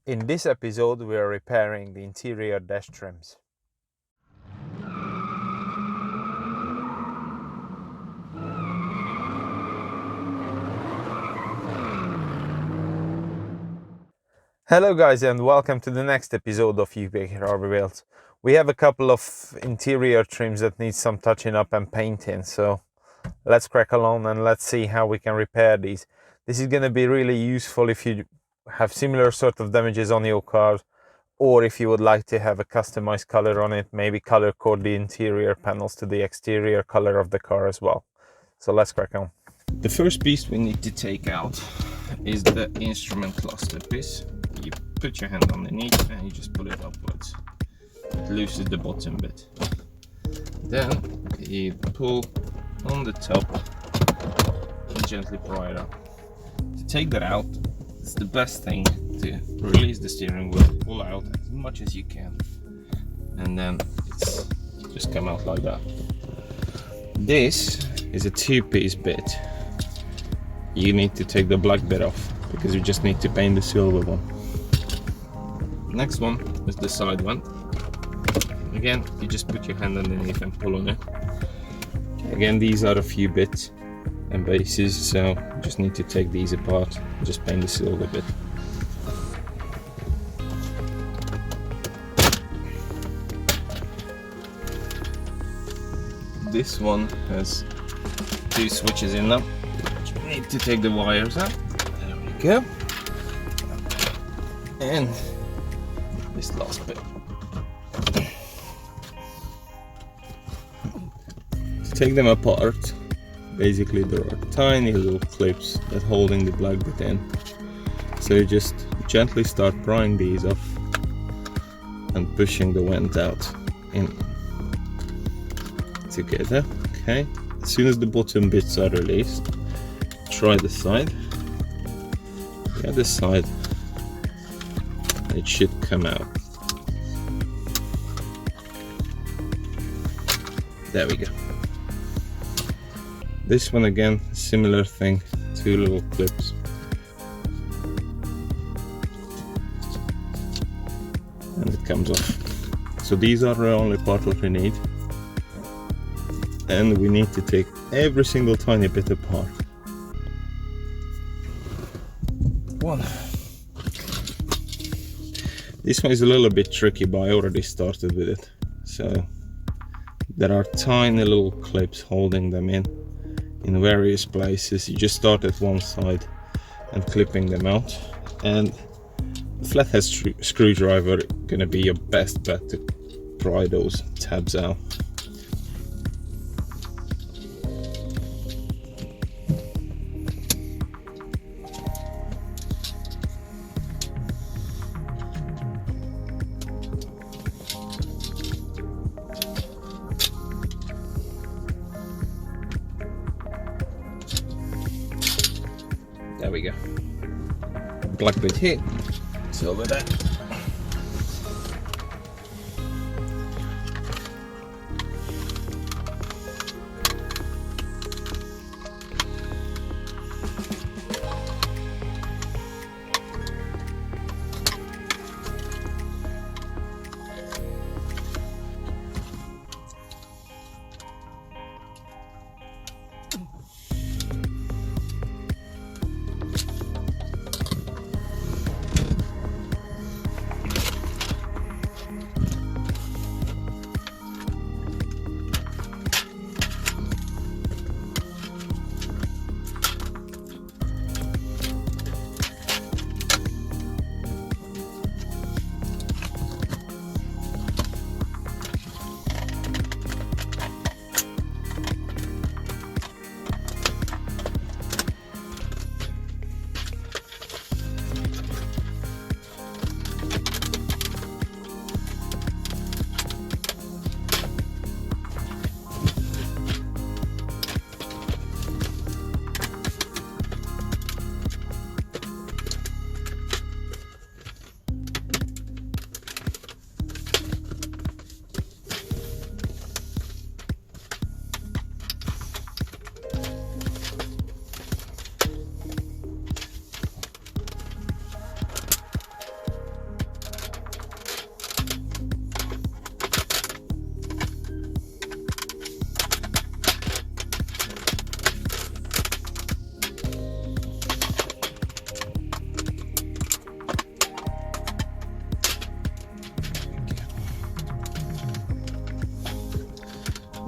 In this episode, we are repairing the interior dash trims. Hello guys, and welcome to the next episode of UK Rubber Builds. We have a couple of interior trims that need some touching up and painting, so let's crack along and let's see how we can repair these. This is going to be really useful if you have similar sort of damages on your car, or if you would like to have a customized color on it, maybe color code the interior panels to the exterior color of the car as well. So let's crack on. The first piece we need to take out is the instrument cluster piece. You put your hand underneath and you just pull it upwards. It loosens the bottom bit. Then you pull on the top and gently pry it up. To take that out, it's the best thing to release the steering wheel, pull out as much as you can, and then it's just come out like that. This is a two-piece bit. You need to take the black bit off because you just need to paint the silver one. Next one is the side one. Again, you just put your hand underneath and pull on it. Again, these are a few bits and bases, so you just need to take these apart and just paint the silver bit. This one has two switches in them. You need to take the wires out. There we go. And this last bit. To take them apart, basically there are tiny little clips that holding the black bit in. So you just gently start prying these off and pushing the vent out in together. Okay. As soon as the bottom bits are released, try the side. The other side, it should come out. There we go. This one again, similar thing, two little clips. And it comes off. So these are the only part what we need. And we need to take every single tiny bit apart. One. This one is a little bit tricky, but I already started with it. So there are tiny little clips holding them in various places. You just start at one side and clipping them out, and a flathead screwdriver gonna be your best bet to pry those tabs out. There we go. Black bit here, silver there.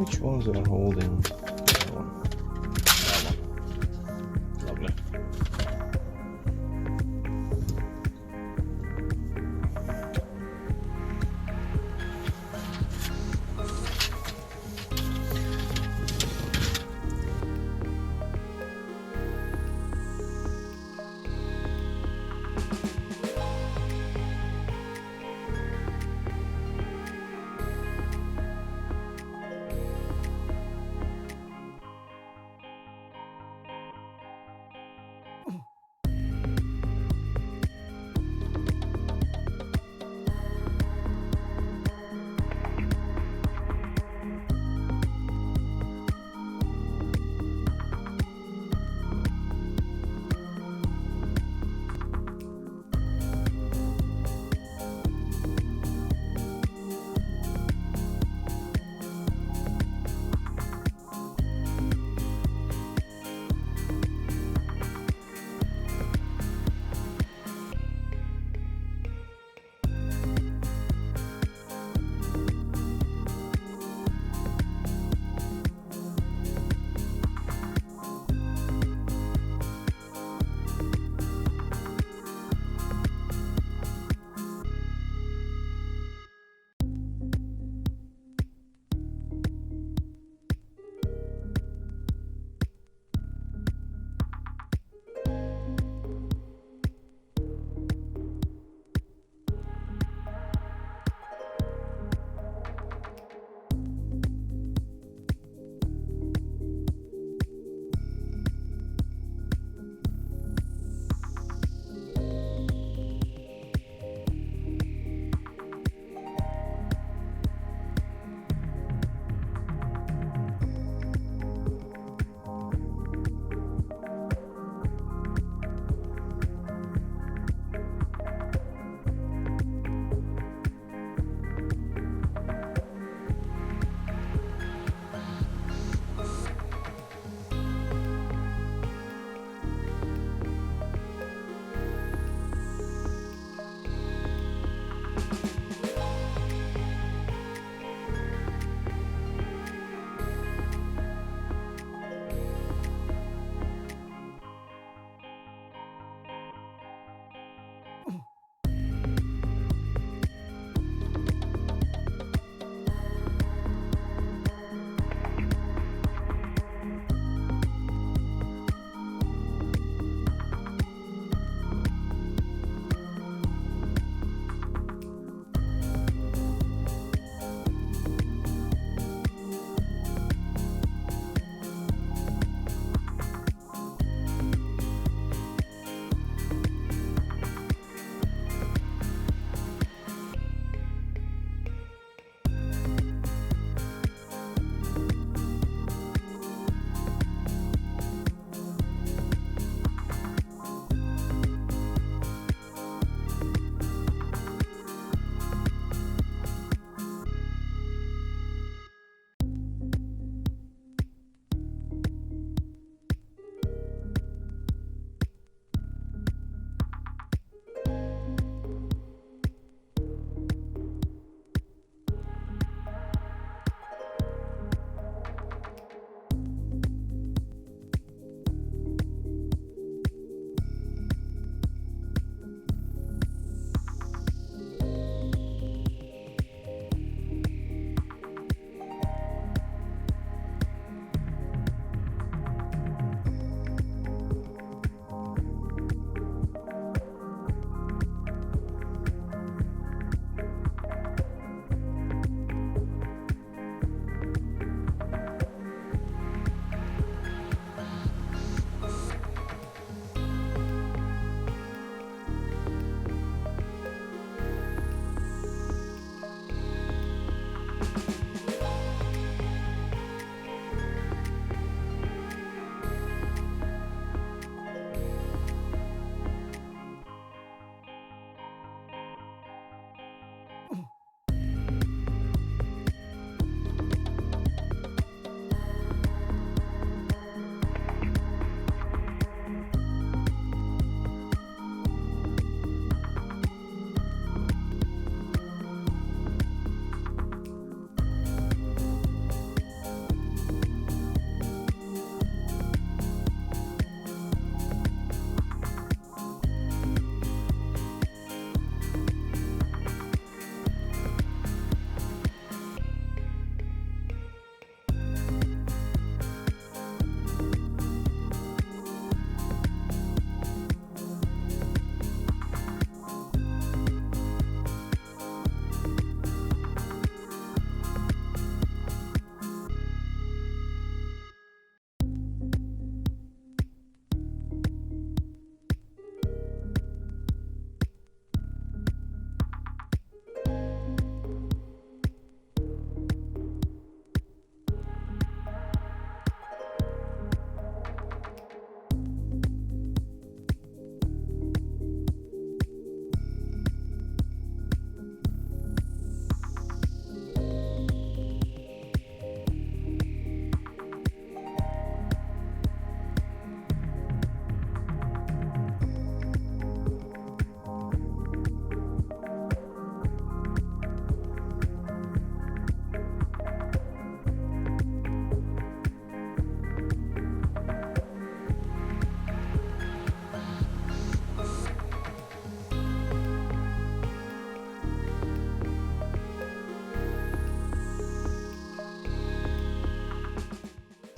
Which ones are holding? That one. That one. Lovely.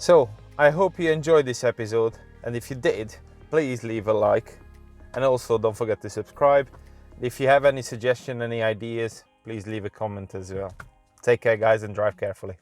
So I hope you enjoyed this episode, and if you did, please leave a like, and also don't forget to subscribe. If you have any suggestion, any ideas, please leave a comment as well. Take care guys, and drive carefully.